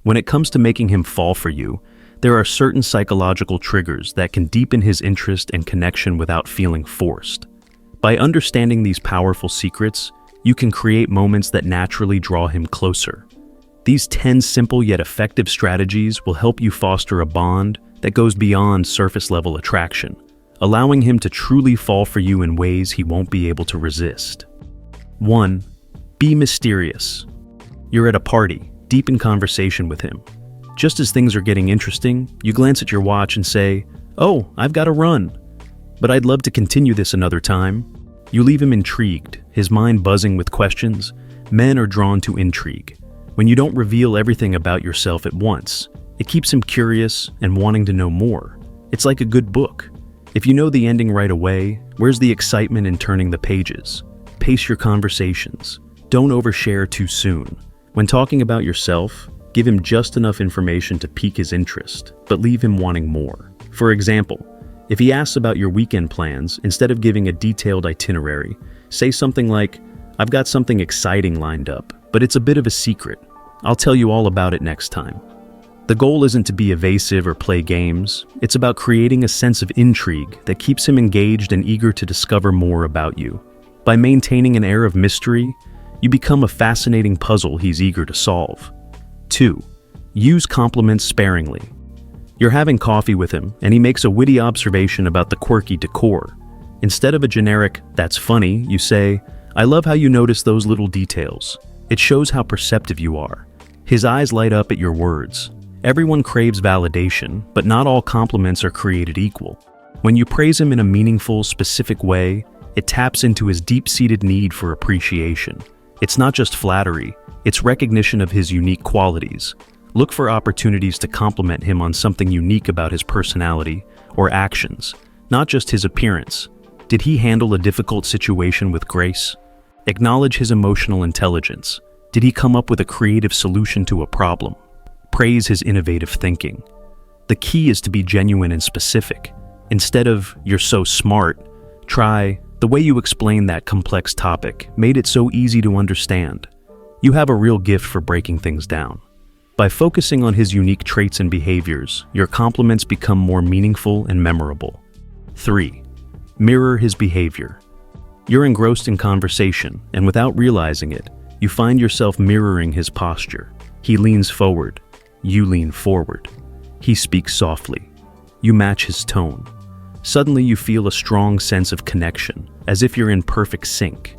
When it comes to making him fall for you, there are certain psychological triggers that can deepen his interest and connection without feeling forced. By understanding these powerful secrets, you can create moments that naturally draw him closer. These 10 simple yet effective strategies will help you foster a bond that goes beyond surface-level attraction, allowing him to truly fall for you in ways he won't be able to resist. 1. Be mysterious. You're at a party, deep in conversation with him. Just as things are getting interesting, you glance at your watch and say, "Oh, I've got to run, but I'd love to continue this another time." You leave him intrigued, his mind buzzing with questions. Men are drawn to intrigue. When you don't reveal everything about yourself at once, it keeps him curious and wanting to know more. It's like a good book. If you know the ending right away, where's the excitement in turning the pages? Pace your conversations. Don't overshare too soon. When talking about yourself, give him just enough information to pique his interest, but leave him wanting more. For example, if he asks about your weekend plans, instead of giving a detailed itinerary, say something like, "I've got something exciting lined up, but it's a bit of a secret. I'll tell you all about it next time." The goal isn't to be evasive or play games. It's about creating a sense of intrigue that keeps him engaged and eager to discover more about you. By maintaining an air of mystery, you become a fascinating puzzle he's eager to solve. 2. Use compliments sparingly. You're having coffee with him, and he makes a witty observation about the quirky decor. Instead of a generic, "That's funny," you say, "I love how you notice those little details." It shows how perceptive you are. His eyes light up at your words. Everyone craves validation, but not all compliments are created equal. When you praise him in a meaningful, specific way, it taps into his deep-seated need for appreciation. It's not just flattery, it's recognition of his unique qualities. Look for opportunities to compliment him on something unique about his personality or actions, not just his appearance. Did he handle a difficult situation with grace? Acknowledge his emotional intelligence. Did he come up with a creative solution to a problem? Praise his innovative thinking. The key is to be genuine and specific. Instead of, "You're so smart," try, "The way you explained that complex topic made it so easy to understand." You have a real gift for breaking things down. By focusing on his unique traits and behaviors, your compliments become more meaningful and memorable. 3. Mirror his behavior. You're engrossed in conversation, and without realizing it, you find yourself mirroring his posture. He leans forward. You lean forward. He speaks softly. You match his tone. Suddenly you feel a strong sense of connection, as if you're in perfect sync.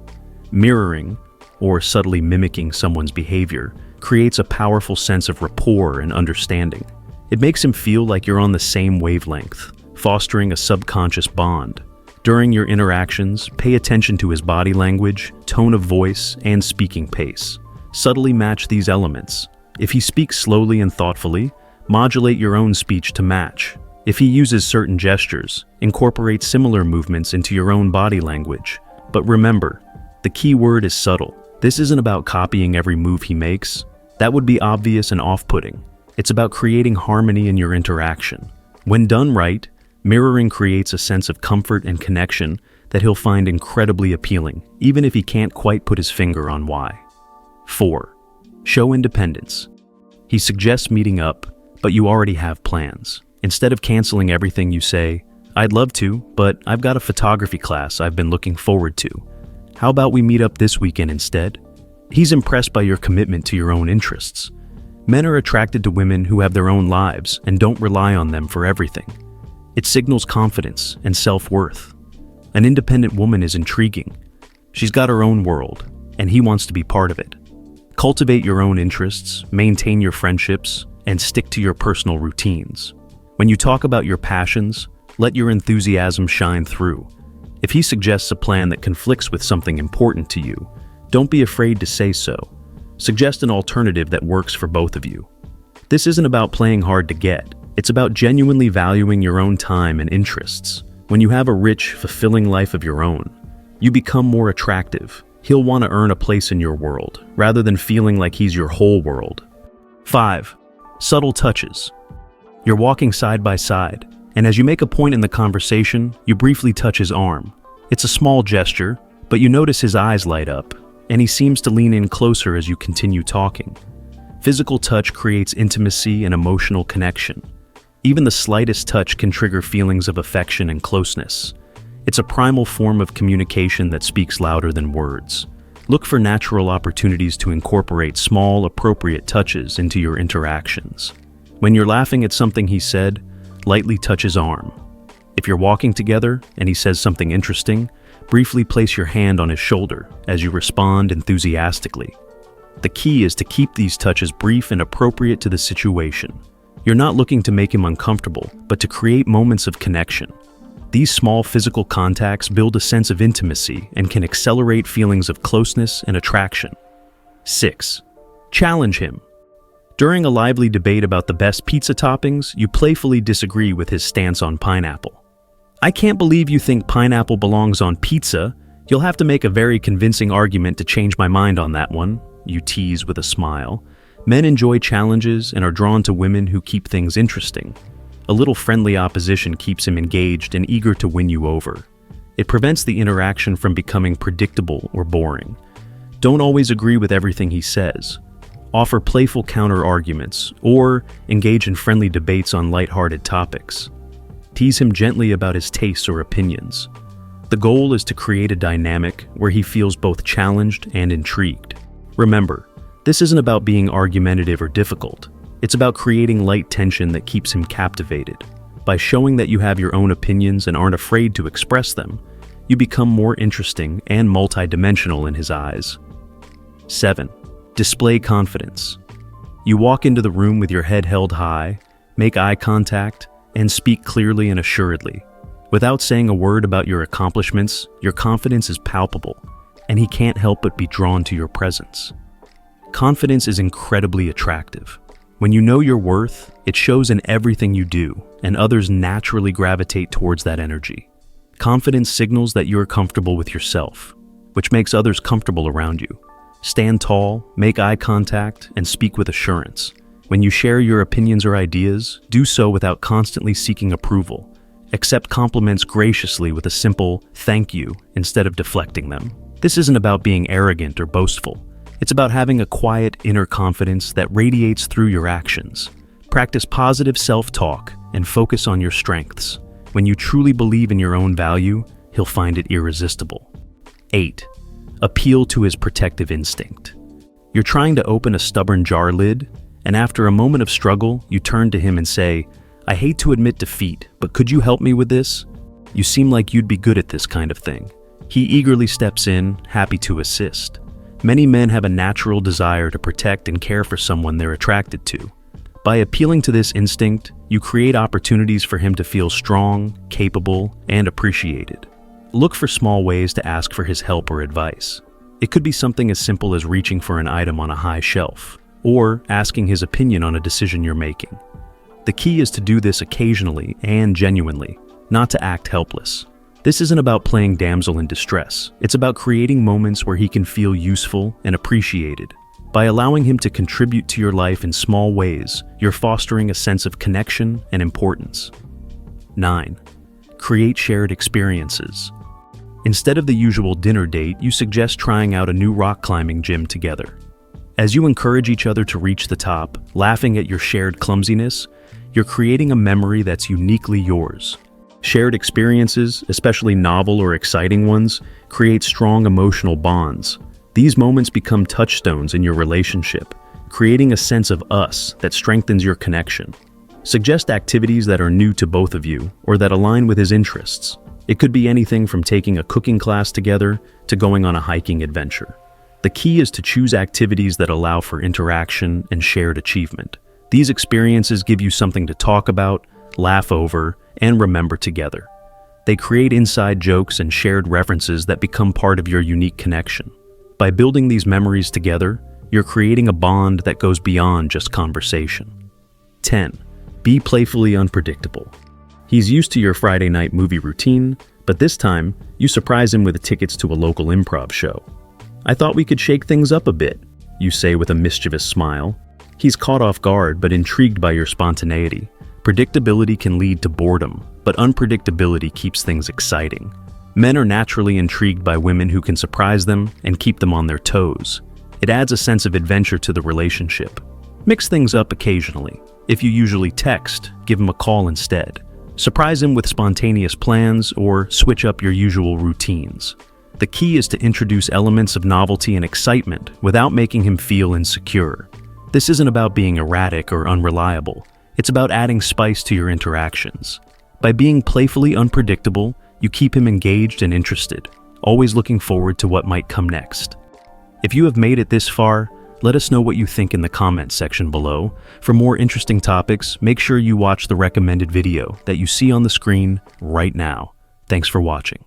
Mirroring, or subtly mimicking someone's behavior, creates a powerful sense of rapport and understanding. It makes him feel like you're on the same wavelength, fostering a subconscious bond. During your interactions, pay attention to his body language, tone of voice, and speaking pace. Subtly match these elements. If he speaks slowly and thoughtfully, modulate your own speech to match. If he uses certain gestures, incorporate similar movements into your own body language. But remember, the key word is subtle. This isn't about copying every move he makes. That would be obvious and off-putting. It's about creating harmony in your interaction. When done right, mirroring creates a sense of comfort and connection that he'll find incredibly appealing, even if he can't quite put his finger on why. 4. Show independence. He suggests meeting up, but you already have plans. Instead of canceling everything, you say, "I'd love to, but I've got a photography class I've been looking forward to. How about we meet up this weekend instead?" He's impressed by your commitment to your own interests. Men are attracted to women who have their own lives and don't rely on them for everything. It signals confidence and self-worth. An independent woman is intriguing. She's got her own world, and he wants to be part of it. Cultivate your own interests, maintain your friendships, and stick to your personal routines. When you talk about your passions, let your enthusiasm shine through. If he suggests a plan that conflicts with something important to you, don't be afraid to say so. Suggest an alternative that works for both of you. This isn't about playing hard to get. It's about genuinely valuing your own time and interests. When you have a rich, fulfilling life of your own, you become more attractive. He'll want to earn a place in your world, rather than feeling like he's your whole world. 5. Subtle touches. You're walking side by side, and as you make a point in the conversation, you briefly touch his arm. It's a small gesture, but you notice his eyes light up, and he seems to lean in closer as you continue talking. Physical touch creates intimacy and emotional connection. Even the slightest touch can trigger feelings of affection and closeness. It's a primal form of communication that speaks louder than words. Look for natural opportunities to incorporate small, appropriate touches into your interactions. When you're laughing at something he said, lightly touch his arm. If you're walking together and he says something interesting, briefly place your hand on his shoulder as you respond enthusiastically. The key is to keep these touches brief and appropriate to the situation. You're not looking to make him uncomfortable, but to create moments of connection. These small physical contacts build a sense of intimacy and can accelerate feelings of closeness and attraction. 6. Challenge him. During a lively debate about the best pizza toppings, you playfully disagree with his stance on pineapple. "I can't believe you think pineapple belongs on pizza. You'll have to make a very convincing argument to change my mind on that one," you tease with a smile. Men enjoy challenges and are drawn to women who keep things interesting. A little friendly opposition keeps him engaged and eager to win you over. It prevents the interaction from becoming predictable or boring. Don't always agree with everything he says. Offer playful counter-arguments or engage in friendly debates on lighthearted topics. Tease him gently about his tastes or opinions. The goal is to create a dynamic where he feels both challenged and intrigued. Remember, this isn't about being argumentative or difficult. It's about creating light tension that keeps him captivated. By showing that you have your own opinions and aren't afraid to express them, you become more interesting and multidimensional in his eyes. 7. Display confidence. You walk into the room with your head held high, make eye contact, and speak clearly and assuredly. Without saying a word about your accomplishments, your confidence is palpable, and he can't help but be drawn to your presence. Confidence is incredibly attractive. When you know your worth, it shows in everything you do, and others naturally gravitate towards that energy. Confidence signals that you are comfortable with yourself, which makes others comfortable around you. Stand tall, make eye contact, and speak with assurance. When you share your opinions or ideas, do so without constantly seeking approval. Accept compliments graciously with a simple "thank you" instead of deflecting them. This isn't about being arrogant or boastful. It's about having a quiet inner confidence that radiates through your actions. Practice positive self-talk and focus on your strengths. When you truly believe in your own value, he'll find it irresistible. 8. Appeal to his protective instinct. You're trying to open a stubborn jar lid, and after a moment of struggle, you turn to him and say, "I hate to admit defeat, but could you help me with this? You seem like you'd be good at this kind of thing." He eagerly steps in, happy to assist. Many men have a natural desire to protect and care for someone they're attracted to. By appealing to this instinct, you create opportunities for him to feel strong, capable, and appreciated. Look for small ways to ask for his help or advice. It could be something as simple as reaching for an item on a high shelf, or asking his opinion on a decision you're making. The key is to do this occasionally and genuinely, not to act helpless. This isn't about playing damsel in distress. It's about creating moments where he can feel useful and appreciated. By allowing him to contribute to your life in small ways, you're fostering a sense of connection and importance. 9. Create shared experiences. Instead of the usual dinner date, you suggest trying out a new rock climbing gym together. As you encourage each other to reach the top, laughing at your shared clumsiness, you're creating a memory that's uniquely yours. Shared experiences, especially novel or exciting ones, create strong emotional bonds. These moments become touchstones in your relationship, creating a sense of us that strengthens your connection. Suggest activities that are new to both of you or that align with his interests. It could be anything from taking a cooking class together to going on a hiking adventure. The key is to choose activities that allow for interaction and shared achievement. These experiences give you something to talk about, laugh over, and remember together. They create inside jokes and shared references that become part of your unique connection. By building these memories together, you're creating a bond that goes beyond just conversation. 10. Be playfully unpredictable. He's used to your Friday night movie routine, but this time, you surprise him with tickets to a local improv show. "I thought we could shake things up a bit," you say with a mischievous smile. He's caught off guard but intrigued by your spontaneity. Predictability can lead to boredom, but unpredictability keeps things exciting. Men are naturally intrigued by women who can surprise them and keep them on their toes. It adds a sense of adventure to the relationship. Mix things up occasionally. If you usually text, give him a call instead. Surprise him with spontaneous plans or switch up your usual routines. The key is to introduce elements of novelty and excitement without making him feel insecure. This isn't about being erratic or unreliable. It's about adding spice to your interactions. By being playfully unpredictable, you keep him engaged and interested, always looking forward to what might come next. If you have made it this far, let us know what you think in the comments section below. For more interesting topics, make sure you watch the recommended video that you see on the screen right now. Thanks for watching.